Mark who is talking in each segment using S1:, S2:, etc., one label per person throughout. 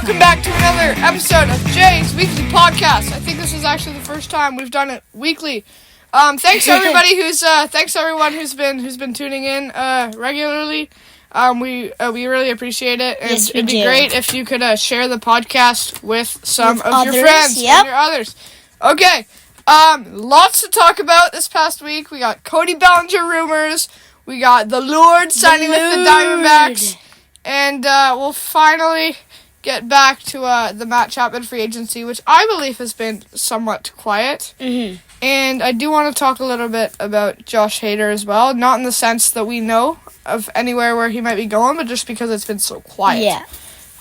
S1: welcome back to another episode of Jay's Weekly Podcast. I think this is actually the first time we've done it weekly. Thanks everybody thanks everyone who's been tuning in regularly. We really appreciate it, and
S2: yes,
S1: it'd be great if you could share the podcast with some of
S2: others,
S1: your friends and your others. Okay, lots to talk about this past week. We got Cody Bellinger rumors. We got the Lord signing with the Diamondbacks, and we'll finally get back to the Matt Chapman free agency, which I believe has been somewhat quiet.
S2: Mm-hmm.
S1: And I do want to talk a little bit about Josh Hader as well, not in the sense that we know of anywhere where he might be going, but just because it's been so quiet.
S2: Yeah.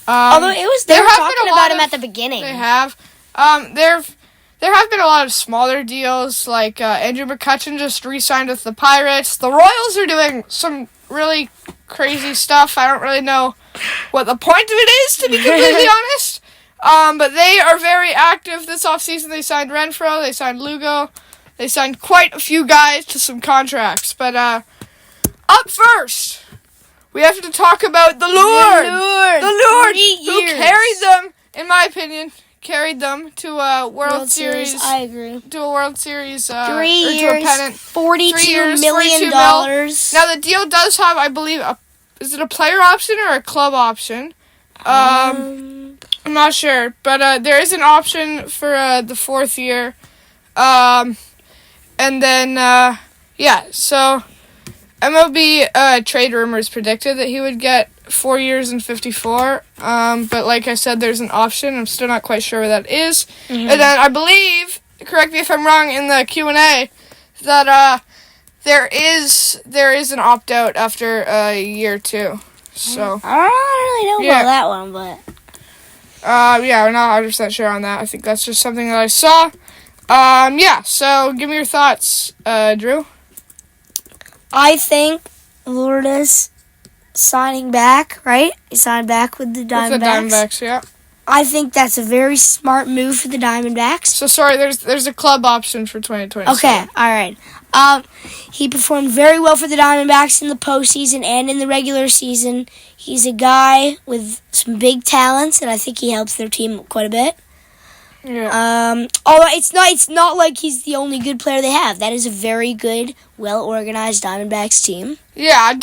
S2: Although they were talking about him at the beginning.
S1: They have. There have been a lot of smaller deals, like Andrew McCutchen just re-signed with the Pirates. The Royals are doing some really crazy stuff. I don't really know what the point of it is, to be completely honest. But they are very active this offseason. They signed Renfroe, they signed Lugo, they signed quite a few guys to some contracts. But up first, we have to talk about the Lord. The Lord who carried them, in my opinion, to a World Series.
S2: I agree.
S1: To a World Series.
S2: 3 years,
S1: to a pennant.
S2: $42 million.
S1: Now, the deal does have, I believe, is it a player option or a club option? I'm not sure, but there is an option for the fourth year. And then, so MLB trade rumors predicted that he would get 4 years and 54. But like I said, there's an option. I'm still not quite sure what that is. Mm-hmm. And then I believe, correct me if I'm wrong in the Q&A, that there is an opt-out after year 2. So
S2: I don't really know about that one, but
S1: we're not 100% sure on that. I think that's just something that I saw. So give me your thoughts, Drew.
S2: I think Lourdes signing back, right? He signed back with the Diamondbacks.
S1: With the Diamondbacks, yeah.
S2: I think that's a very smart move for the Diamondbacks.
S1: So sorry, there's a club option for 2020.
S2: Okay, all right. He performed very well for the Diamondbacks in the postseason and in the regular season. He's a guy with some big talents, and I think he helps their team quite a bit.
S1: Yeah.
S2: Although it's not like he's the only good player they have. That is a very good, well-organized Diamondbacks team.
S1: Yeah,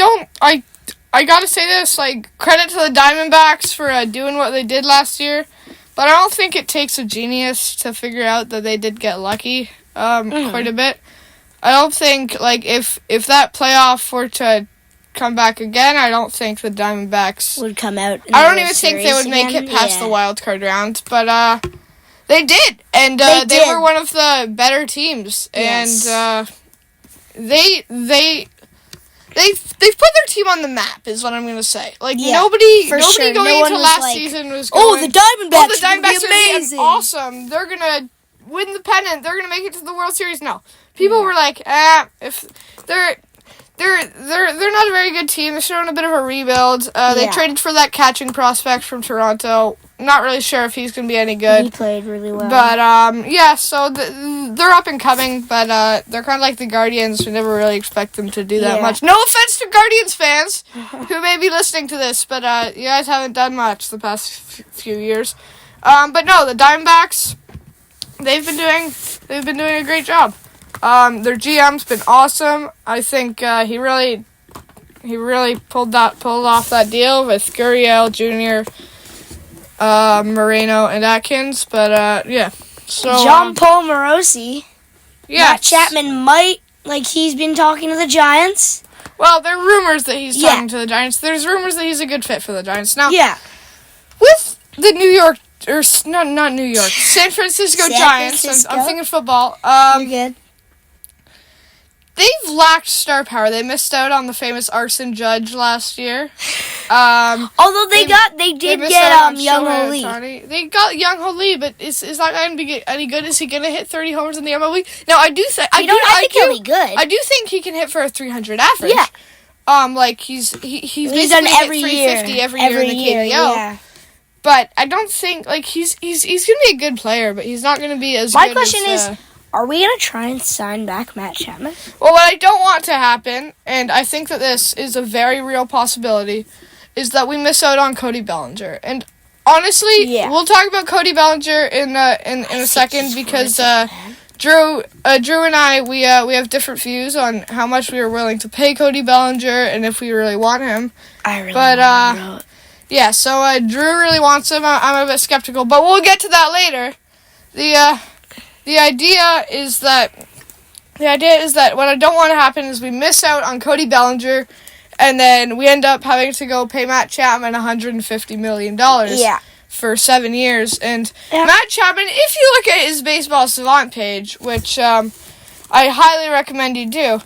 S1: I gotta say this, credit to the Diamondbacks for doing what they did last year, but I don't think it takes a genius to figure out that they did get lucky quite a bit. I don't think, if that playoff were to come back again, I don't think the Diamondbacks
S2: would come out.
S1: I don't even think they would make it past the wild card round, but they did, and they were one of the better teams, yes. And They've put their team on the map, is what I'm going to say. Nobody going into last season was going,
S2: the Diamondbacks are
S1: amazing. Awesome. They're going to win the pennant. They're going to make it to the World Series. No. People were like, if they're not a very good team. They're showing a bit of a rebuild. They traded for that catching prospect from Toronto. Not really sure if he's going to be any good.
S2: He played really well.
S1: But, so they're up and coming, but they're kind of like the Guardians. We never really expect them to do that much. No offense to Guardians fans who may be listening to this, but you guys haven't done much the past few years. But no, the Diamondbacks, they've been doing a great job. Their GM's been awesome. I think he really pulled off that deal with Gurriel Jr., Moreno, and Atkins. But so
S2: John Paul Morosi.
S1: Yeah,
S2: Matt Chapman might he's been talking to the Giants.
S1: Well, there are rumors that he's talking to the Giants. There's rumors that he's a good fit for the Giants. Now, with the New York not New York, San Francisco Giants. I'm thinking football.
S2: You're good.
S1: They've lacked star power. They missed out on the famous arson judge last year.
S2: Although they did get Young Ho-Lee.
S1: They got Young Ho-Lee, but is that going to be any good? Is he going to hit 30 homers in the MLB? Now, I think
S2: he'll be good.
S1: I do think he can hit for a 300 average.
S2: Yeah.
S1: He's
S2: done every year.
S1: 350 every year in the KBO.
S2: Yeah.
S1: But I don't think he's going to be a good player, but he's not going to be as
S2: My
S1: good
S2: question
S1: as,
S2: is, are we going to try and sign back Matt Chapman?
S1: Well, what I don't want to happen, and I think that this is a very real possibility, is that we miss out on Cody Bellinger. And honestly,
S2: Yeah.
S1: we'll talk about Cody Bellinger in a second because Drew and I we have different views on how much we are willing to pay Cody Bellinger and if we really want him.
S2: I really
S1: But
S2: want him.
S1: yeah, so Drew really wants him. I'm a bit skeptical, but we'll get to that later. The idea is that what I don't want to happen is we miss out on Cody Bellinger, and then we end up having to go pay Matt Chapman $150 million for 7 years. And Matt Chapman, if you look at his Baseball Savant page, which I highly recommend you do,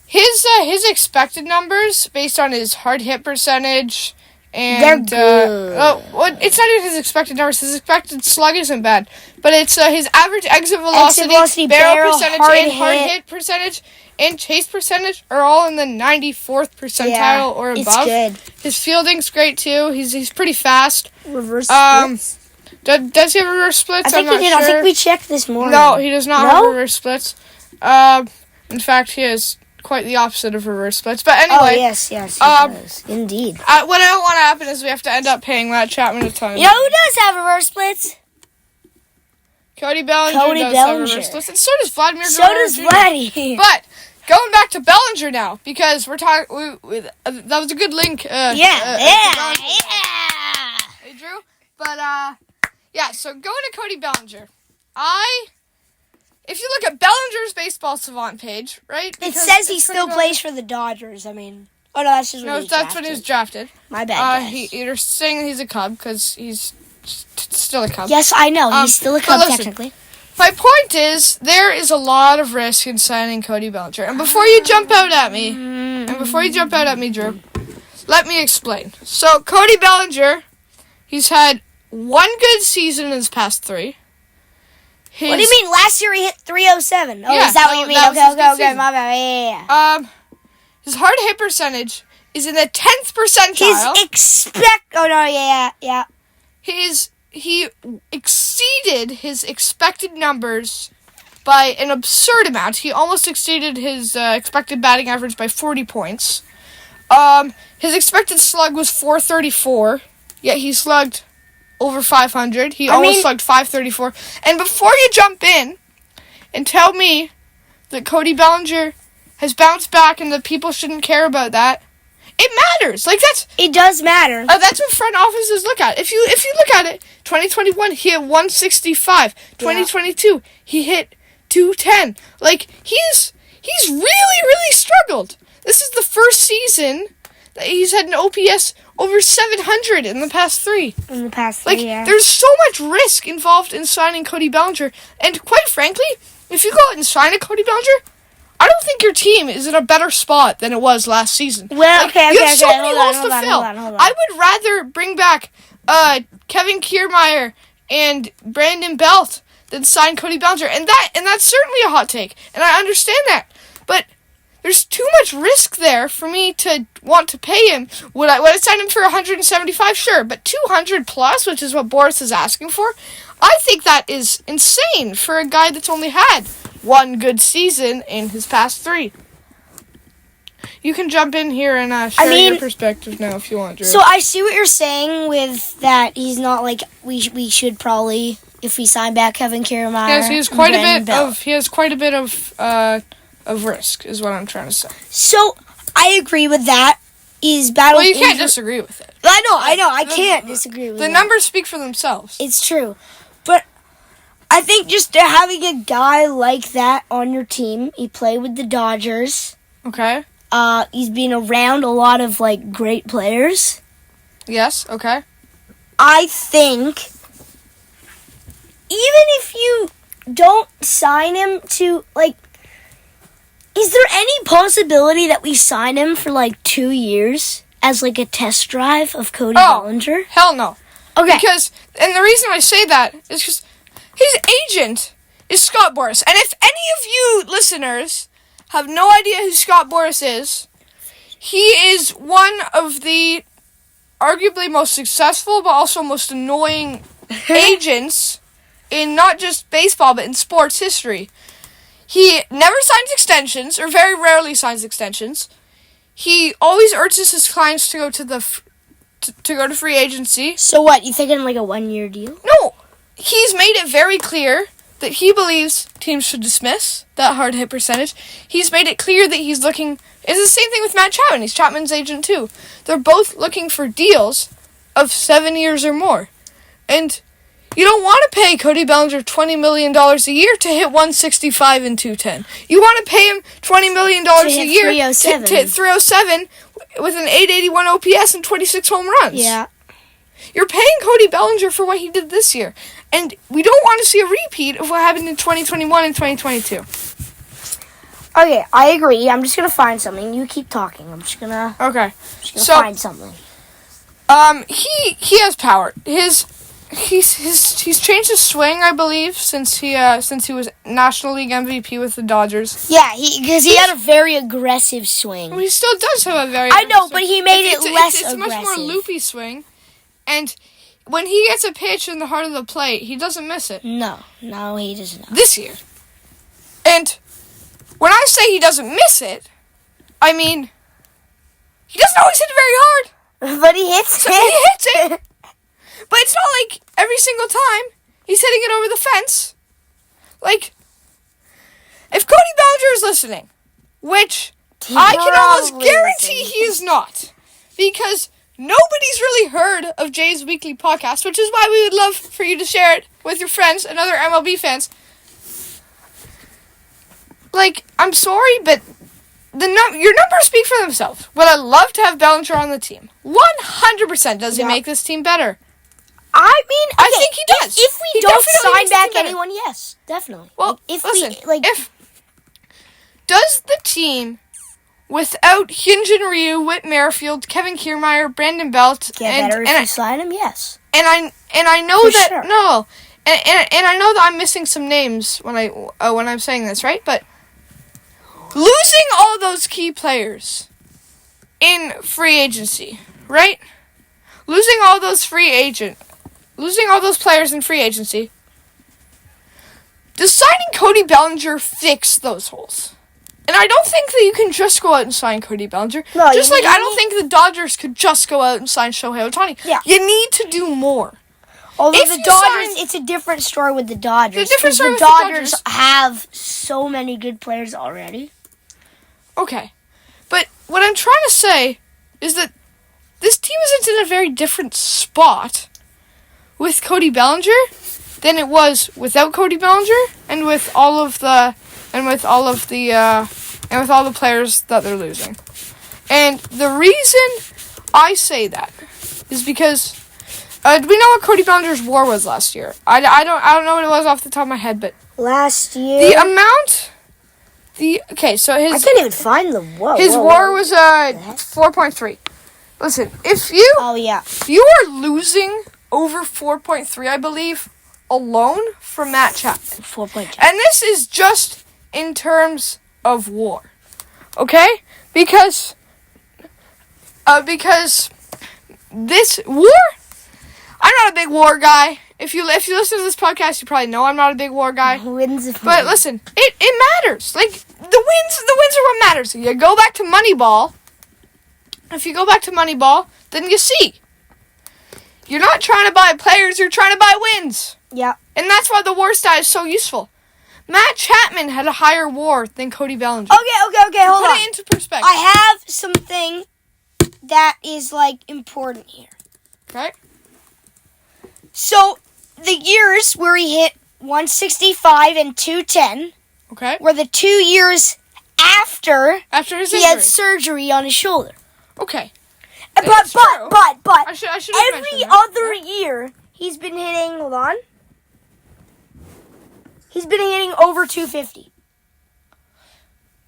S1: his expected numbers based on his hard hit percentage. And,
S2: they're good.
S1: It's not even his expected numbers. His expected slug isn't bad. But it's his average exit velocity, barrel percentage, and hard hit percentage, and chase percentage are all in the 94th percentile or above.
S2: It's good.
S1: His fielding's great, too. He's pretty fast.
S2: Reverse splits?
S1: Does he have reverse splits?
S2: I think he did. Sure. I think we checked this morning.
S1: No, he does not have reverse splits. In fact, he has quite the opposite of reverse splits. But anyway.
S2: Oh, yes, he does. Indeed.
S1: What I don't want to happen is we have to end up paying Matt Chapman a ton.
S2: You know who does have reverse splits?
S1: Cody Bellinger does have reverse splits. And so does Vladimir Guerrero.
S2: So does Vladdy.
S1: But going back to Bellinger now, because we're talking... that was a good link.
S2: Yeah.
S1: Hey, Drew? But, yeah, so going to Cody Bellinger. If you look at Bellinger's Baseball Savant page, right?
S2: It says he still plays for the Dodgers. I mean, no, that's just
S1: when he was drafted.
S2: My bad.
S1: You're saying he's a Cub because he's still a Cub.
S2: Yes, I know. He's still a Cub, technically.
S1: My point is, there is a lot of risk in signing Cody Bellinger. And before you jump out at me, Drew, let me explain. So, Cody Bellinger, he's had one good season in his past 3.
S2: What do you mean? Last year he hit 307. Oh,
S1: yeah,
S2: is that what you mean? Okay, my bad. Yeah.
S1: His hard hit percentage is in the 10th percentile.
S2: Oh no, yeah.
S1: He exceeded his expected numbers by an absurd amount. He almost exceeded his expected batting average by 40 points. His expected slug was 434, yet he slugged over 500. He almost slugged 534. And before you jump in and tell me that Cody Bellinger has bounced back and that people shouldn't care about that, it matters.
S2: It does matter.
S1: That's what front offices look at. If you look at it, 2021 he hit 165. 2022 he hit 210. He's really, really struggled. This is the first season that he's had an OPS over 700 in the past 3. There's so much risk involved in signing Cody Bellinger. And quite frankly, if you go out and sign a Cody Bellinger, I don't think your team is in a better spot than it was last season.
S2: Well,
S1: you have so many holes to fill. Hold on. I would rather bring back Kevin Kiermaier and Brandon Belt than sign Cody Bellinger. And that's certainly a hot take. And I understand that. But there's too much risk there for me to want to pay him. Would I sign him for 175? Sure, but 200 plus, which is what Boras is asking for, I think that is insane for a guy that's only had one good season in his past 3. You can jump in here and share your perspective now if you want, Drew.
S2: So I see what you're saying with that. He's not we should probably, if we sign back Kevin Kiermaier.
S1: Yes, he has quite a bit of risk, is what I'm trying to say.
S2: So, I agree with that. You
S1: can't disagree with it.
S2: I know. I can't disagree with it.
S1: The numbers speak for themselves.
S2: It's true. But I think just having a guy like that on your team, he played with the Dodgers.
S1: Okay.
S2: He's been around a lot of, great players.
S1: Yes, okay.
S2: I think, even if you don't sign him to, is there any possibility that we sign him for 2 years as a test drive of Cody Bellinger?
S1: Hell no.
S2: Okay.
S1: And the reason I say that is because his agent is Scott Boras. And if any of you listeners have no idea who Scott Boras is, he is one of the arguably most successful but also most annoying agents in not just baseball but in sports history. He never signs extensions, or very rarely signs extensions. He always urges his clients to go to to go to free agency.
S2: So what? You thinking like a 1-year deal?
S1: No, he's made it very clear that he believes teams should dismiss that hard hit percentage. He's made it clear that he's looking. It's the same thing with Matt Chapman. He's Chapman's agent too. They're both looking for deals of 7 years or more, and you don't want to pay Cody Bellinger $20 million a year to hit 165 and 210. You want to pay him $20 million a year to hit 307 with an 881 OPS and 26 home runs.
S2: Yeah.
S1: You're paying Cody Bellinger for what he did this year. And we don't want to see a repeat of what happened in 2021 and 2022.
S2: Okay, I agree. I'm just going to find something. You keep talking. I'm just going to find something.
S1: He has power. He's changed his swing, I believe, since he was National League MVP with the Dodgers.
S2: Yeah, because he had a very aggressive swing.
S1: Well, he still does have a very
S2: I know, but he made it less aggressive.
S1: It's a much more loopy swing. And when he gets a pitch in the heart of the plate, he doesn't miss it.
S2: No, he does not.
S1: This year. And when I say he doesn't miss it, I mean, he doesn't always hit it very hard.
S2: But he hits it.
S1: He hits it. But it's not like every single time he's hitting it over the fence. Like, if Cody Bellinger is listening, which I can almost guarantee he is not, because nobody's really heard of Jay's weekly podcast, which is why we would love for you to share it with your friends and other MLB fans. Like, I'm sorry, but your numbers speak for themselves. Would I love to have Bellinger on the team? 100% does he make this team better.
S2: I mean, okay,
S1: I think he does.
S2: If we don't sign back anyone, yes, definitely.
S1: Well, does the team without Hyunjin Ryu, Whit Merrifield, Kevin Kiermaier, Brandon Belt,
S2: get better if we sign him? Yes.
S1: And I know for that sure. No, and I know that I'm missing some names when I'm saying this, right? But losing all those key players in free agency, right? Losing all those players in free agency. Does signing Cody Bellinger fix those holes? And I don't think that you can just go out and sign Cody Bellinger. No, I don't think the Dodgers could just go out and sign Shohei Ohtani.
S2: Yeah.
S1: You need to do more.
S2: Although the Dodgers, it's a different story with the Dodgers. The Dodgers have so many good players already.
S1: Okay. But what I'm trying to say is that this team isn't in a very different spot with Cody Bellinger than it was without Cody Bellinger and with all the players that they're losing. And the reason I say that is because do we know what Cody Bellinger's WAR was last year? I don't know what it was off the top of my head, but
S2: last year
S1: the amount. So his
S2: I can't even find the WAR.
S1: His WAR was 4.3. Listen, if you are losing over 4.3, I believe, alone from Matt Chapman.
S2: 4.2.
S1: And this is just in terms of WAR. Okay? Because this WAR, I'm not a big WAR guy. If you listen to this podcast, you probably know I'm not a big WAR guy. But listen, it matters. Like the wins are what matters. You go back to Moneyball. If you go back to Moneyball, then you see. You're not trying to buy players, you're trying to buy wins.
S2: Yeah.
S1: And that's why the WAR stat is so useful. Matt Chapman had a higher WAR than Cody Bellinger.
S2: Okay, hold on.
S1: Put it into perspective.
S2: I have something that is, important here.
S1: Okay.
S2: So, the years where he hit 165 and 210 were the 2 years after
S1: his injury.
S2: He had surgery on his shoulder.
S1: Okay.
S2: But
S1: I should
S2: every other year he's been hitting, hold on. He's been hitting over 250.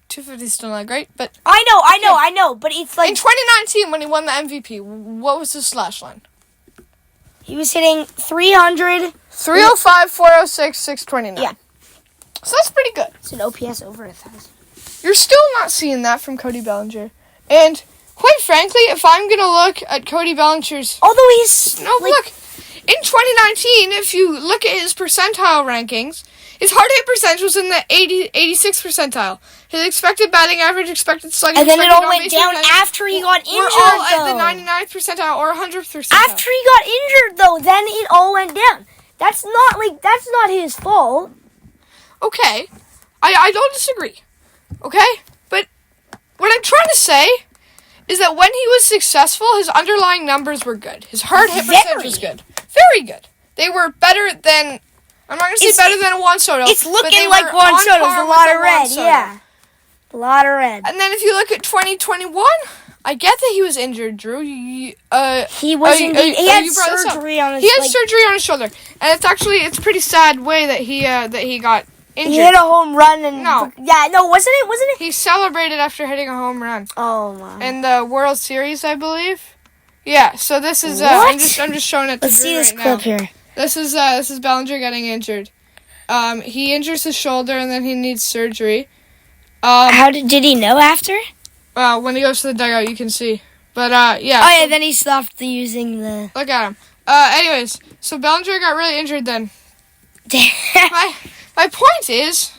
S1: 250 is still not great, but
S2: I know, but it's like
S1: in 2019 when he won the MVP, what was his slash line?
S2: He was hitting 300,
S1: 305, 406, 629.
S2: Yeah.
S1: So that's pretty good.
S2: It's an OPS over 1,000.
S1: You're still not seeing that from Cody Bellinger. And quite frankly, if I'm going to look at Cody Bellinger's...
S2: Although he's...
S1: No, look. In 2019, if you look at his percentile rankings, His hard hit percentage was in the 86th percentile. His expected batting average, expected slugging,
S2: and then it all went down after he got injured,
S1: We're all at the 99th percentile or 100th percentile.
S2: After he got injured, though, then it all went down. That's not his fault.
S1: Okay, I don't disagree. Okay, but what I'm trying to say is that when he was successful, his underlying numbers were good. His hard hit percentage was good, very good. They were better than. I'm not going to say better than Juan Soto.
S2: It's looking like Juan Soto's a lot of red, yeah. A lot of red.
S1: And then if you look at 2021, I get that he was injured, Drew.
S2: He was indeed. He had surgery on his.
S1: He had surgery on his shoulder, and it's pretty sad way that he got injured.
S2: He hit a home run and
S1: wasn't it? He celebrated after hitting a home run.
S2: Oh my!
S1: In the World Series, I believe. Yeah. So this is I'm just showing it to
S2: Let's
S1: Drew
S2: see this
S1: right
S2: clip
S1: now.
S2: here.
S1: This is Bellinger getting injured. He injures his shoulder and then he needs surgery.
S2: How did he know after?
S1: When he goes to the dugout, you can see. But yeah.
S2: Oh yeah, then he stopped using the.
S1: Look at him. Anyways, so Bellinger got really injured then. My point is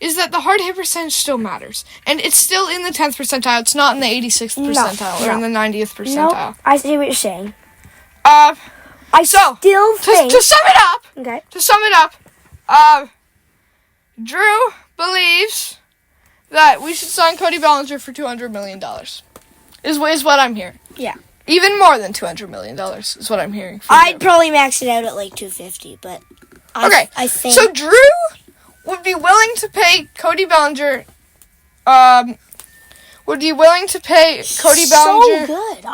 S1: that the hard hit percentage still matters, and it's still in the 10th percentile. It's not in the 86th percentile or in the 90th percentile.
S2: No, I see what you're saying.
S1: I
S2: still think
S1: to sum it up.
S2: Okay.
S1: To sum it up, Drew believes that we should sign Cody Bellinger for $200 million. Is what I'm hearing.
S2: Yeah.
S1: Even more than $200 million is what I'm hearing.
S2: I'd probably max it out at like 250, but I think
S1: so. Drew would be willing to pay Cody Bellinger. Would be willing to pay Cody Bellinger.
S2: So good.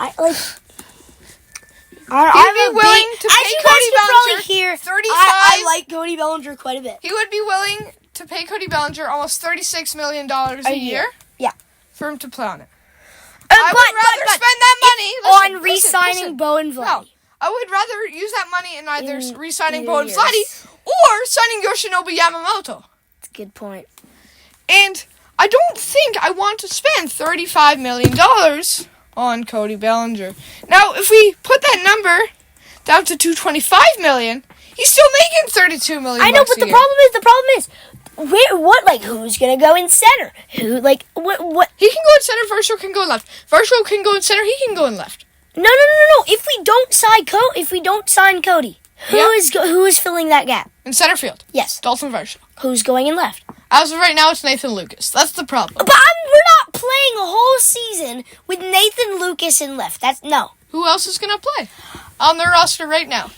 S1: He'd be willing to pay Cody Bellinger
S2: here.
S1: 35.
S2: I like Cody Bellinger quite a bit.
S1: He would be willing to pay Cody Bellinger almost $36 million a year.
S2: Yeah.
S1: For him to play on it. I would rather spend that money
S2: on re-signing Bo and Vladdy.
S1: No, I would rather use that money in either re-signing Bo and Vladdy or signing Yoshinobu Yamamoto.
S2: That's a good point.
S1: And I don't think I want to spend $35 million on Cody Bellinger. Now, if we put that number down to $225 million, he's still making $32 million.
S2: I know, but the problem is, who's gonna go in center? What?
S1: He can go in center. Versho can go in left. Versho can go in center. He can go in left.
S2: No. If we don't sign Cody, who is filling that gap
S1: in center field?
S2: Yes,
S1: Dalton Versho.
S2: Who's going in left?
S1: As of right now, it's Nathan Lucas. That's the problem.
S2: But we're not playing a whole season with Nathan Lucas in left. No.
S1: Who else is gonna play on their roster right now?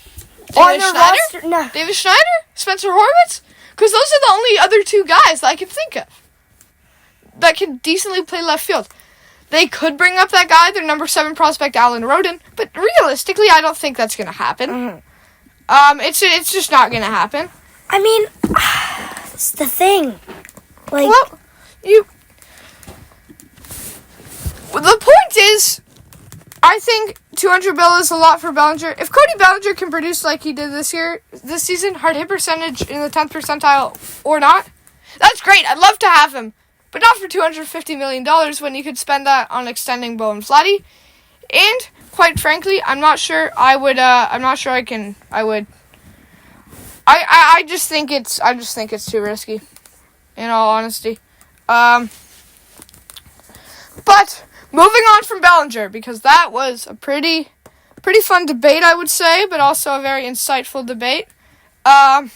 S2: Roster? No.
S1: David Schneider? Spencer Horwitz? Because those are the only other two guys that I can think of that can decently play left field. They could bring up that guy, their number 7 prospect, Alan Roden, but realistically, I don't think that's going to happen. Mm-hmm. It's just not going to happen.
S2: I mean, it's the thing.
S1: The point is, I think 200 bill is a lot for Bellinger. If Cody Bellinger can produce like he did this season, hard hit percentage in the 10th percentile or not, that's great. I'd love to have him, but not for $250 million when you could spend that on extending Bo and Vladdy. And quite frankly, I'm not sure I would. I'm not sure I can. I would. I just think it's too risky, in all honesty. But moving on from Bellinger, because that was a pretty fun debate, I would say, but also a very insightful debate. Cody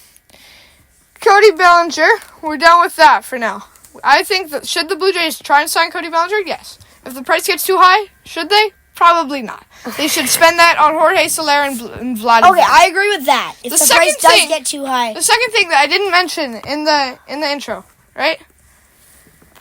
S1: Bellinger, we're done with that for now. I think that should the Blue Jays try and sign Cody Bellinger? Yes. If the price gets too high, should they? Probably not. They should spend that on Jorge Soler and Vladimir.
S2: Okay, I agree with that. If the price does get too high.
S1: The second thing that I didn't mention in the intro, right?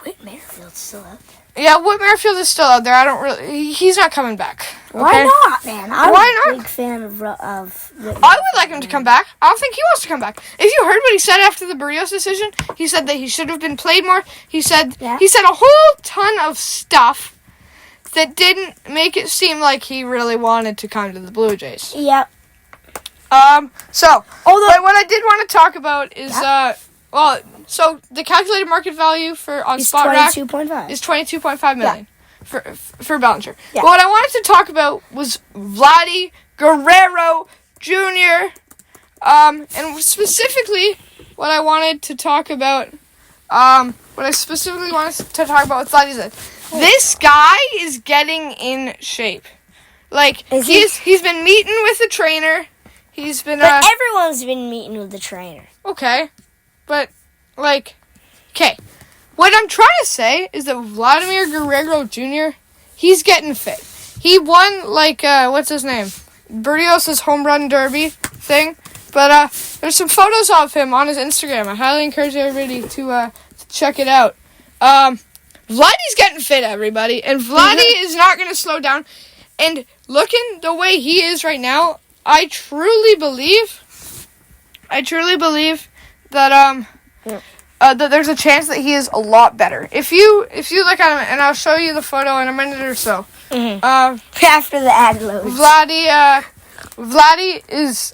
S2: Whit Merrifield's still out there.
S1: Yeah, Whit Merrifield is still out there. He's not coming back. Okay?
S2: Why not, man? I'm a big fan of Whit Merrifield.
S1: I would like him to come back. I don't think he wants to come back. If you heard what he said after the Barrios decision, he said that he should have been played more. He said a whole ton of stuff that didn't make it seem like he really wanted to come to the Blue Jays.
S2: Yep.
S1: But what I did want to talk about is so the calculated market value on SpotRack is $22.5 million for Bellinger. Yeah. But what I wanted to talk about was Vladdy Guerrero Jr. And specifically what I wanted to talk about, what I specifically wanted to talk about with Vladdy is that this guy is getting in shape. Like, he's been meeting with a trainer. He's been,
S2: But everyone's been meeting with the trainer.
S1: Okay. But, like, okay. What I'm trying to say is that Vladimir Guerrero Jr., he's getting fit. He won, like, what's his name? Berrios' home run derby thing. But, there's some photos of him on his Instagram. I highly encourage everybody to check it out. Vladdy's getting fit, everybody. And Vladdy is not going to slow down. And looking the way he is right now, I truly believe that, that there's a chance that he is a lot better. If you look at him, and I'll show you the photo in a minute or so.
S2: After the ad loads.
S1: Vladdy is,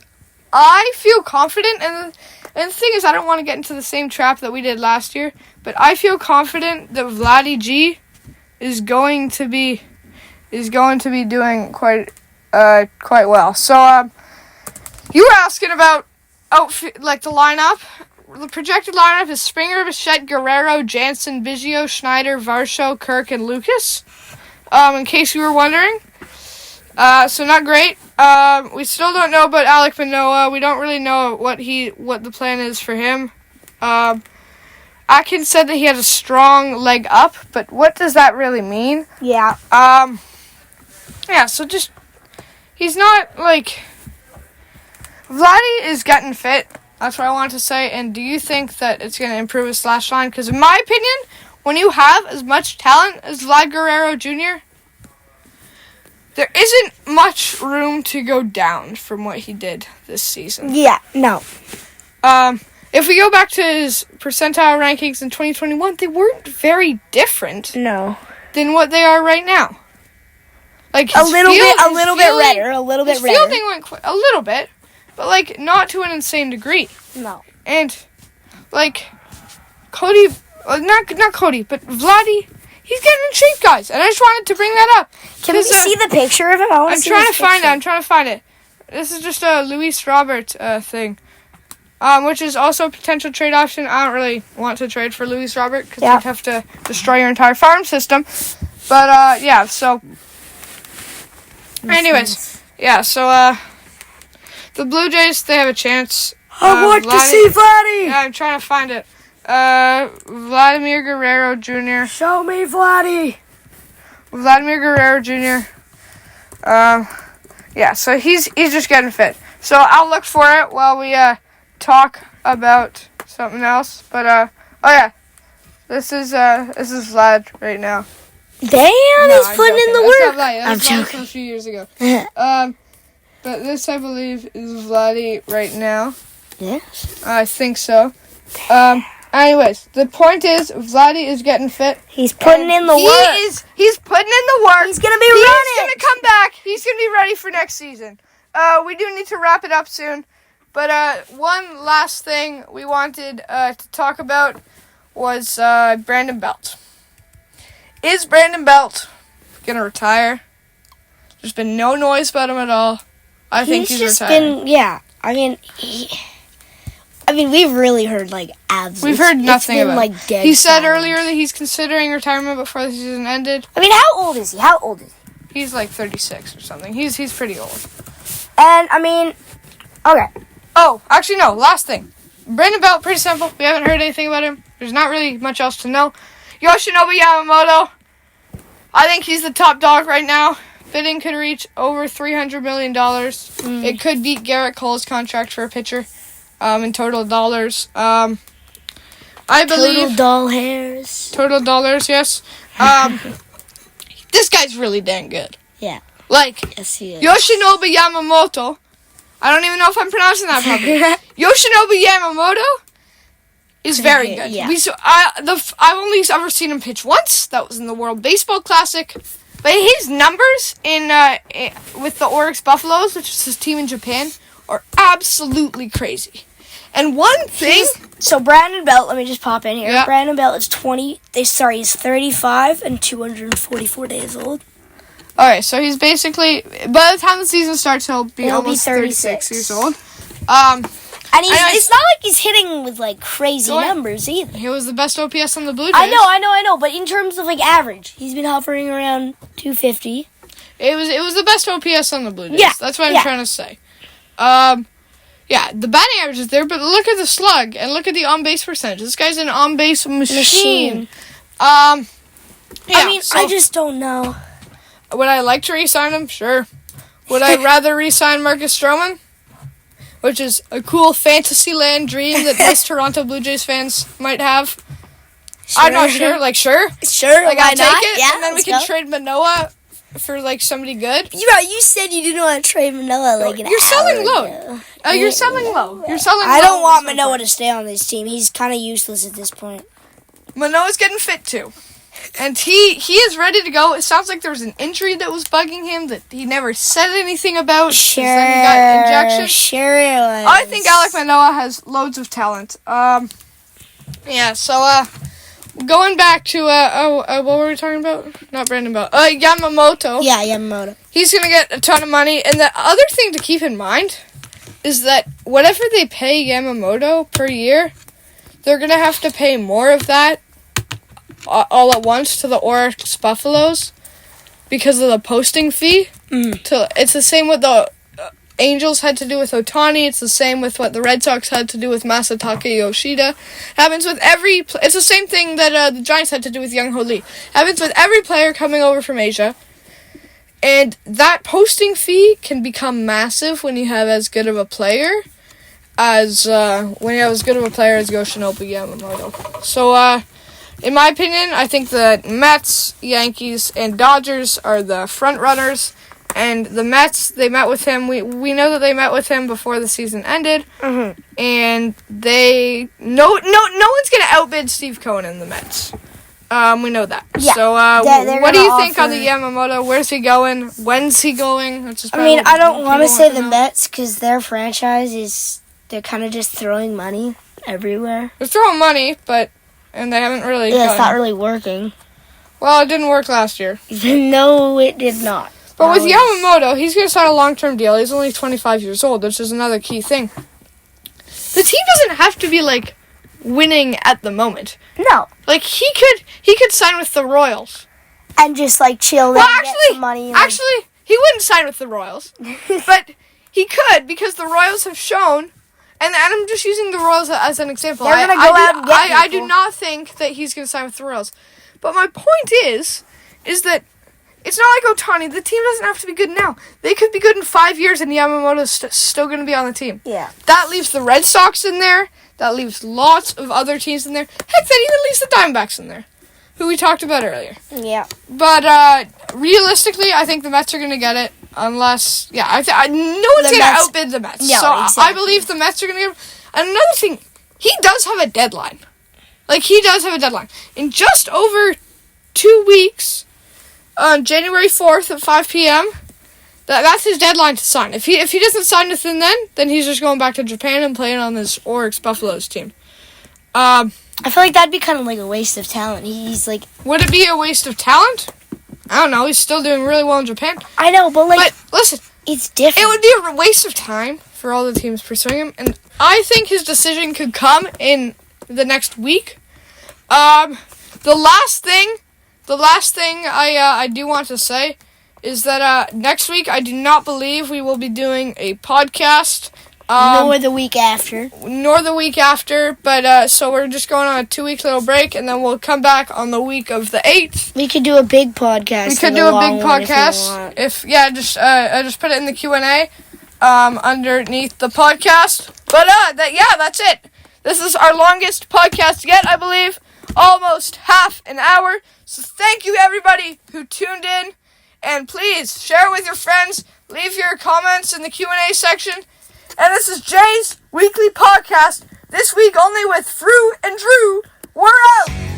S1: I feel confident, and the thing is, I don't want to get into the same trap that we did last year, but I feel confident that Vladdy G is going to be doing quite well. So, you were asking about outfit, like the lineup. The projected lineup is Springer, Bichette, Guerrero, Jansen, Biggio, Schneider, Varsho, Kirk, and Lucas. In case you were wondering. So not great. We still don't know about Alek Manoah. We don't really know what the plan is for him. Atkins said that he had a strong leg up, but what does that really mean?
S2: Yeah.
S1: Yeah, so just, he's not, like, Vladdy is getting fit. That's what I wanted to say. And do you think that it's going to improve his slash line? Because in my opinion, when you have as much talent as Vlad Guerrero Jr., there isn't much room to go down from what he did this season.
S2: Yeah, no.
S1: If we go back to his percentile rankings in 2021, they weren't very different than what they are right now. Like
S2: a little bit redder.
S1: His fielding went a little bit, but like not to an insane degree.
S2: No.
S1: And like Cody, not Cody, but Vladdy, he's getting in shape, guys. And I just wanted to bring that up.
S2: Can we see the picture of him?
S1: I'm trying to find it. This is just a Luis Robert thing, which is also a potential trade option. I don't really want to trade for Luis Robert because you'd have to destroy your entire farm system. But yeah, so. Anyways, yeah, so, the Blue Jays, they have a chance.
S2: I want to see Vladdy!
S1: Yeah, I'm trying to find it. Vladimir Guerrero Jr.
S2: Show me Vladdy!
S1: Vladimir Guerrero Jr. Yeah, so he's just getting fit. So I'll look for it while we, talk about something else. But, oh yeah, this is Vlad right now.
S2: Damn, he's putting in the work.
S1: I'm joking. From a few years ago. But this, I believe, is Vladdy right now.
S2: Yes.
S1: I think so. Anyways, the point is, Vladdy is getting fit.
S2: He's putting in the work.
S1: He's putting in the work.
S2: He's going to be running.
S1: He's going to come back. He's going to be ready for next season. We do need to wrap it up soon. But one last thing we wanted to talk about was Brandon Belt. Is Brandon Belt going to retire? There's been no noise about him at all. I think he's retiring.
S2: I mean, we've really heard, like, abs.
S1: We've heard nothing about it.
S2: Like, dead
S1: he said
S2: silent.
S1: earlier that he's considering retirement before the season ended.
S2: I mean, how old is he?
S1: He's like 36 or something. He's pretty old.
S2: And, I mean, okay.
S1: Oh, actually, no. Last thing. Brandon Belt, pretty simple. We haven't heard anything about him. There's not really much else to know. Yoshinobu Yamamoto, I think he's the top dog right now. Bidding could reach over $300 million. It could beat Garrett Cole's contract for a pitcher in total dollars. I believe...
S2: Total doll hairs.
S1: Total dollars, yes. This guy's really dang good.
S2: Yeah.
S1: Like,
S2: yes, he is.
S1: Yoshinobu Yamamoto, I don't even know if I'm pronouncing that properly. Yoshinobu Yamamoto is very good.
S2: Yeah.
S1: I've only ever seen him pitch once. That was in the World Baseball Classic. But his numbers with the Oryx Buffaloes, which is his team in Japan, are absolutely crazy. And one thing...
S2: So Brandon Belt, let me just pop in here.
S1: Yeah.
S2: Brandon Belt is he's 35 and 244 days old.
S1: Alright, so he's basically... By the time the season starts, he'll be almost 36 years old.
S2: And it's not like he's hitting with, like, crazy numbers either.
S1: He was the best OPS on the Blue Jays.
S2: I know. But in terms of, like, average, he's been hovering around 250.
S1: It was the best OPS on the Blue Jays.
S2: Yeah.
S1: That's what I'm trying to say. Yeah, the batting average is there, but look at the slug and look at the on-base percentage. This guy's an on-base machine. Yeah,
S2: I mean, I just don't know.
S1: Would I like to re-sign him? Sure. Would I rather re-sign Marcus Stroman? Which is a cool fantasy land dream that most Toronto Blue Jays fans might have.
S2: Sure.
S1: I'm not sure. Like, sure.
S2: Sure,
S1: like,
S2: why
S1: I'll
S2: not?
S1: take it,
S2: Yeah,
S1: and then we can trade Manoah for, like, somebody good.
S2: You said you didn't want to trade Manoah like an hour
S1: You're selling low.
S2: ago.
S1: You're selling low. You're selling low.
S2: I don't want Manoah to stay on this team. He's kind of useless at this point.
S1: Manoah's getting fit, too. And he is ready to go. It sounds like there was an injury that was bugging him that he never said anything about.
S2: Sure.
S1: Then he got injections.
S2: Sure it was.
S1: I think Alek Manoah has loads of talent. Yeah, so, going back to, what were we talking about? Not Brandon Bell. Yamamoto.
S2: Yeah, Yamamoto.
S1: He's going to get a ton of money. And the other thing to keep in mind is that whatever they pay Yamamoto per year, they're going to have to pay more of that all at once to the Oryx Buffaloes because of the posting fee. It's the same with the Angels had to do with Ohtani. It's the same with what the Red Sox had to do with Masataka Yoshida. Happens with it's the same thing that the Giants had to do with Young Ho Lee. Happens with every player coming over from Asia. And that posting fee can become massive when you have as good of a player as Yoshinobu Yamamoto. So, in my opinion, I think the Mets, Yankees, and Dodgers are the front runners. And the Mets, they met with him. We know that they met with him before the season ended. Mm-hmm. And no one's going to outbid Steve Cohen in the Mets. We know that. Yeah. So, what do you think on the Yamamoto? Where's he going? When's he going?
S2: I don't want to say the Mets because their franchise they're kind of just throwing money everywhere.
S1: They're throwing money, and they haven't really.
S2: Yeah, it's not really working.
S1: Well, it didn't work last year.
S2: No, it did not.
S1: But with Yamamoto, he's going to sign a long-term deal. He's only 25 years old, which is another key thing. The team doesn't have to be, like, winning at the moment.
S2: No.
S1: Like, he could sign with the Royals.
S2: And just, like, chill there and get some money.
S1: Actually, he wouldn't sign with the Royals. But he could, because the Royals have shown, and I'm just using the Royals as an example.
S2: They're going to go out and get people.
S1: I do not think that he's going to sign with the Royals. But my point is that it's not like Ohtani. The team doesn't have to be good now. They could be good in 5 years, and Yamamoto's still going to be on the team.
S2: Yeah.
S1: That leaves the Red Sox in there. That leaves lots of other teams in there. Heck, that even leaves the Diamondbacks in there, who we talked about earlier.
S2: Yeah.
S1: But realistically, I think the Mets are going to get it, unless no one's going to outbid the Mets.
S2: No,
S1: so
S2: exactly.
S1: I believe the Mets are going to get it. And another thing, he does have a deadline. Like, he does have a deadline. In just over 2 weeks, on January 4th at 5 p.m., that's his deadline to sign. If he doesn't sign within then he's just going back to Japan and playing on this Oryx Buffaloes team.
S2: I feel like that'd be kind of like a waste of talent. He's like...
S1: Would it be a waste of talent? I don't know. He's still doing really well in Japan.
S2: I know, but like...
S1: But listen,
S2: it's different.
S1: It would be a waste of time for all the teams pursuing him, and I think his decision could come in the next week. The last thing I do want to say is that next week I do not believe we will be doing a podcast.
S2: Nor the week after.
S1: But so we're just going on a 2-week little break, and then we'll come back on the week of the 8th.
S2: We could do a big podcast.
S1: We could do a big podcast. Just put it in the Q&A underneath the podcast. But that's it. This is our longest podcast yet, I believe. Almost half an hour. So thank you everybody who tuned in, and please share it with your friends. Leave your comments in the Q&A section. And this is Jay's weekly podcast. This week only with Frew and Drew. We're out.